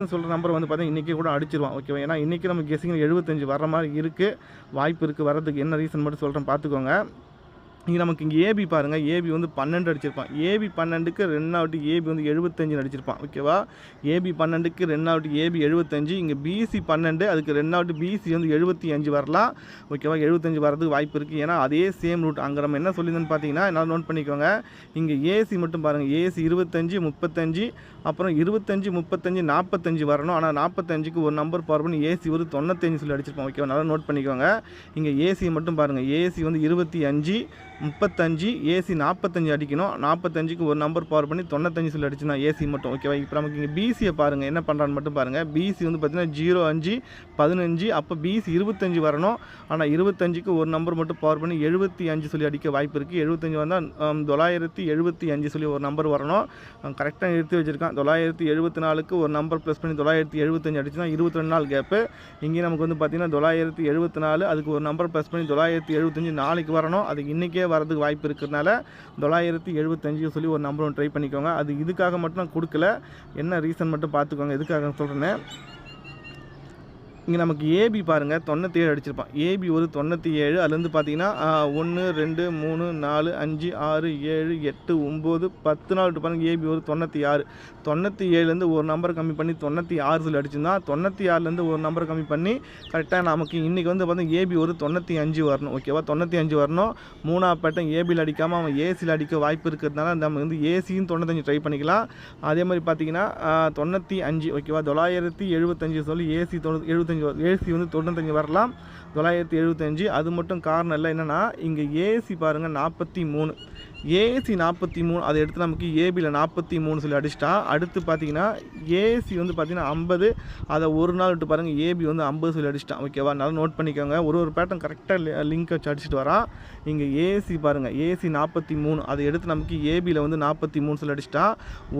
சொல்கிற நம்பர் வந்து பார்த்தீங்கன்னா இன்றைக்கி கூட அடிச்சிருவான். ஓகேவா? ஏன்னா இன்றைக்கி நம்ம கெஸ்ஸிங்கில் 75 வர்ற மாதிரி இருக்குது. வாய்ப்பு இருக்குது வரதுக்கு. என்ன ரீசன் மட்டும் சொல்கிறேன் பார்த்துக்கோங்க. இங்கே நமக்கு இங்கே ஏபி பாருங்கள். ஏபி வந்து 12 அடிச்சிருப்பான். ஏபி 12க்கு 2 ஏபி வந்து 75 அடிச்சிருப்பான். ஓகேவா? ஏபி 12க்கு 2 ஏபி 75. இங்கே பிசி 12 அதுக்கு 2 பிசி வந்து 75 வரலாம். ஓகேவா? 75 வரதுக்கு வாய்ப்பு இருக்குது. ஏன்னா அதே சேம் ரூட். அங்கே நம்ம என்ன சொல்லியிருந்தோன்னு பார்த்தீங்கன்னா என்னால் நோட் பண்ணிக்கோங்க. இங்கே ஏசி மட்டும் பாருங்கள். ஏசி 25 35 அப்புறம் 25 35 45 வரணும். ஆனால் 45க்கு ஒரு நம்பர் பவர் பண்ணி ஏசி ஒரு 95 சொல்லி அடிச்சிருப்போம். ஓகேவா? நல்லா நோட் பண்ணிக்கோங்க. இங்கே ஏசி மட்டும் பாருங்கள். ஏசி வந்து 25 35 ஏசி 45 அடிக்கணும். 45க்கு ஒரு நம்பர் பவர் பண்ணி 95 சொல்லி அடிச்சுனா ஏசி மட்டும். ஓகேவா? இப்போ நமக்கு இங்கே பிசியை பாருங்கள் என்ன பண்ணுறான்னு மட்டும் பாருங்கள். பிசி வந்து பார்த்தீங்கன்னா 05 15 அப்போ பிசி 25 வரணும். ஆனால் 25க்கு ஒரு நம்பர் மட்டும் பவர் பண்ணி 75 சொல்லி அடிக்க வாய்ப்பு இருக்குது. 75 வந்தால் 975 சொல்லி ஒரு நம்பர் வரணும். கரெக்டாக எடுத்து வச்சுருக்கான். 974க்கு ஒரு நம்பர் ப்ளஸ் பண்ணி 975 அடிச்சுனா 22 நாள் கேப்பு. இங்கே நமக்கு வந்து பார்த்தீங்கன்னா 974 அதுக்கு ஒரு நம்பர் ப்ளஸ் பண்ணி 975 நாளைக்கு வரணும். அதுக்கு இன்றைக்கே வரதுக்கு வாய்ப்பு இருக்கிறதுனால 975 சொல்லி ஒரு நம்பர் ஒன்று ட்ரை பண்ணிக்கோங்க. அது இதுக்காக மட்டும் நான் கொடுக்கல. என்ன ரீசன் மட்டும் பார்த்துக்கோங்க. எதுக்காக சொல்கிறேன்னு இங்கே நமக்கு ஏபி பாருங்கள் 97 அடிச்சிருப்பான். ஏபி ஒரு 97. அதுலேருந்து பார்த்தீங்கன்னா 1 2 3 4 5 6 7 8 9 10 நாள் விட்டு பாருங்கள். ஏபி ஒரு 96. 97லேருந்து ஒரு நம்பர் கம்மி பண்ணி 96 சொல்லி அடிச்சிருந்தா 96லேருந்து ஒரு நம்பர் கம்மி பண்ணி கரெக்டாக நமக்கு இன்றைக்கி வந்து பார்த்தீங்கன்னா ஏபி ஒரு 95 வரணும். ஓகேவா? 95 வரணும். 3ஆவது பேட்டன் ஏபியில் அடிக்காமல் அவன் ஏசியில் அடிக்க வாய்ப்பு இருக்கிறதுனால நம்ம வந்து ஏசியும் 95 ட்ரை பண்ணிக்கலாம். அதே மாதிரி பார்த்தீங்கன்னா 95. ஓகேவா? 975 சொல்லி ஏசி 75 ஏசி வந்து 95 வரலாம். 975. அது மட்டும் காரணம் இல்லை. என்னென்னா இங்கே ஏசி பாருங்கள் 43. ஏசி 43 அதை எடுத்து நமக்கு ஏபியில் 43 சொல்லி அடிச்சிட்டா. அடுத்து பார்த்தீங்கன்னா ஏசி வந்து பார்த்தீங்கன்னா 50. அதை ஒரு நாள் விட்டு பாருங்கள் ஏபி வந்து 50 சொல்லி அடிச்சிட்டான். ஓகேவா? நல்லா நோட் பண்ணிக்கோங்க. ஒரு பேட்டர்ன் கரெக்டாக லிங்க் வச்சு அடிச்சுட்டு வரான். இங்கே ஏசி பாருங்கள். ஏசி 43 அதை எடுத்து நமக்கு ஏபியில் வந்து 43 சொல்லி அடிச்சிட்டா.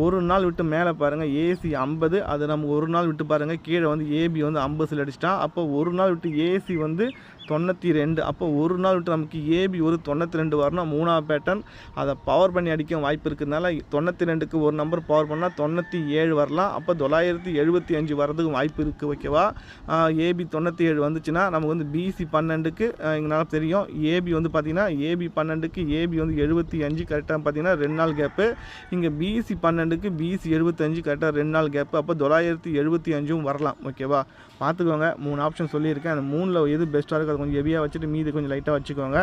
ஒரு நாள் விட்டு மேலே பாருங்கள் ஏசி 50. அதை நம்ம ஒரு நாள் விட்டு பாருங்கள் கீழே வந்து ஏபி வந்து 50 சொல்லி அடிச்சிட்டா. அப்போ ஒரு நாள் விட்டு ஏசி வந்து 92. அப்போ ஒரு நாள் விட்டு நமக்கு ஏபி ஒரு 92 வரணும். 3ஆவது பேட்டர்ன் அதை பவர் பண்ணி அடிக்க வாய்ப்பு இருக்கிறதுனால 92க்கு ஒரு நம்பர் பவர் பண்ணால் 97 வரலாம். அப்போ 975 வரதுக்கு வாய்ப்பு இருக்குது. ஓகேவா? ஏபி 97 வந்துச்சுன்னா நமக்கு வந்து பிசி 12க்கு எங்களால் தெரியும். ஏபி வந்து பார்த்திங்கன்னா ஏபி 12க்கு ஏபி வந்து 75 கரெக்டாக பார்த்தீங்கன்னா 2 நாள் கேப்பு. இங்கே பிசி 12க்கு பிசி 75 கரெக்டாக 2 நாள் கேப்பு. அப்போ 975 வரலாம். ஓகேவா? பார்த்துக்கோங்க. 3 ஆப்ஷன் சொல்லியிருக்கேன். அந்த 3ல் எது பெஸ்ட்டாக இருக்குது அது கொஞ்சம் ஹெவியாக வச்சுட்டு மீதி கொஞ்சம் லைட்டாக வச்சுக்கோங்க.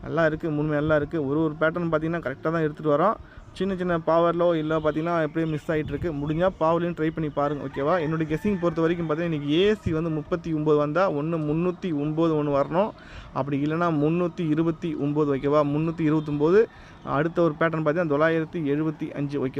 நல்லா இருக்குது. 3 நல்லா இருக்குது. ஒரு பேட்டர்ன் பார்த்திங்கன்னா கரெக்டாக தான் எடுத்துகிட்டு வரோம். சின்ன சின்ன பவரிலோ இல்லை பார்த்தீங்கன்னா எப்படியும் மிஸ் ஆகிட்டுருக்கு. முடிஞ்சால் பவர்லையும் ட்ரை பண்ணி பாருங்கள். ஓகேவா? என்னுடைய கெஸ்ஸிங் பொறுத்த வரைக்கும் பார்த்தீங்கன்னா இன்றைக்கி ஏசி வந்து 39 வந்தால் 309 ஒன்று வரணும். அப்படி இல்லைனா 329. ஓகேவா? 329. அடுத்த ஒரு பேட்டர்ன் பார்த்தீங்கன்னா 975. ஓகே.